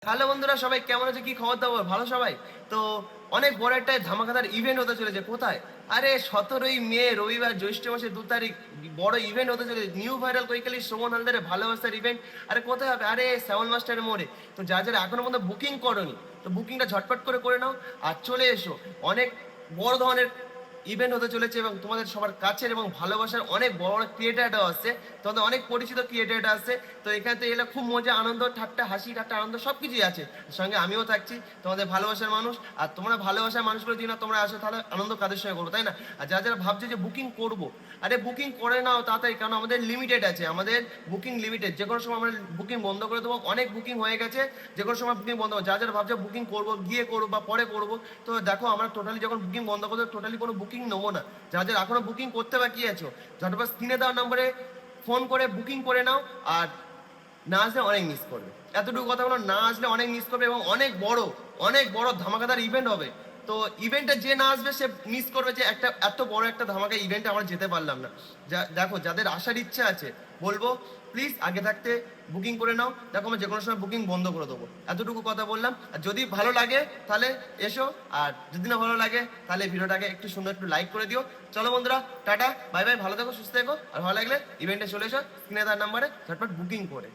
Hello বন্ধুরা, সবাই কেমন আছে? কি খবর দাবর? ভালো সবাই তো? অনেক বড় একটা ধামাকাদার ইভেন্ট হতে চলেছে। কোথায়? আরে 17ই মে রবিবার, জ্যৈষ্ঠ মাসের 2 তারিখ বড় ইভেন্ট হতে চলেছে। নিউ ভাইরাল কৈকালি শ্রবণ হালদারের ভালোবাসার ইভেন্ট। আরে কোথায় হবে? আরে শ্যামল মাস্টারের মোড়ে। তো যারা এখনো পর্যন্ত বুকিং করনি, তো বুকিংটা ঝটপট করে নাও আর চলে এসো। অনেক বড় ধরনের ইভেন্ট হতে চলেছে এবং তোমাদের সবার কাছের এবং ভালোবাসার অনেক বড় বড় ক্রিয়েটাররা আসছে। তোমাদের অনেক পরিচিত ক্রিয়েটাররা আসছে। তো এখানে তো এলে খুব মজা, আনন্দ, ঠাট্টা, হাসি ঠাট্টা, আনন্দ সব কিছুই আছে। সঙ্গে আমিও থাকছি, তোমাদের ভালোবাসার মানুষ। আর তোমরা ভালোবাসার মানুষগুলো যদি না তোমরা আসো, তাহলে আনন্দ কাদের সঙ্গে করবো, তাই না? আর যারা ভাবছে যে বুকিং করবো, আরে বুকিং করে নাও তাড়াতাড়ি, কারণ আমাদের লিমিটেড আছে, আমাদের বুকিং লিমিটেড। যে কোনো সময় আমরা বুকিং বন্ধ করে দেবো। অনেক বুকিং হয়ে গেছে, যে কোনো সময় বুকিং বন্ধ হবে। যারা ভাবছে বুকিং করবো, গিয়ে করবো বা পরে করবো, তো দেখো আমরা টোটালি যখন বুকিং বন্ধ করে দেবো, টোটালি কোনো বুকিং নেবো না। যাদের এখনো বুকিং করতে বাকি আছো, ঝটপট স্ক্রিনে দেওয়া নম্বরে ফোন করে বুকিং করে নাও। আর না আসলে অনেক মিস করবে। এতটুকু কথা বলো, না আসলে অনেক মিস করবে এবং অনেক বড় ধামাকাদার ইভেন্ট হবে। তো ইভেন্টে যে না আসবে সে মিস করবে যে একটা এত বড় একটা ধামাকা ইভেন্টে আমরা যেতে পারলাম না। দেখো, যাদের আসার ইচ্ছা আছে বলবো প্লিজ আগে থাকতে বুকিং করে নাও। দেখো আমরা যে কোনো সময় বুকিং বন্ধ করে দেবো। এতটুকু কথা বললাম। আর যদি ভালো লাগে তাহলে এসো, আর যদি না ভালো লাগে তাহলে ভিডিওটাকে একটু সুন্দর একটু লাইক করে দিও। চলো বন্ধুরা, টাটা, বাই বাই, ভালো থেকো, সুস্থ থেকো। আর ভালো লাগলে ইভেন্টে চলে এসো, স্ক্রিনে তার নাম্বারে ঝটপট বুকিং করে।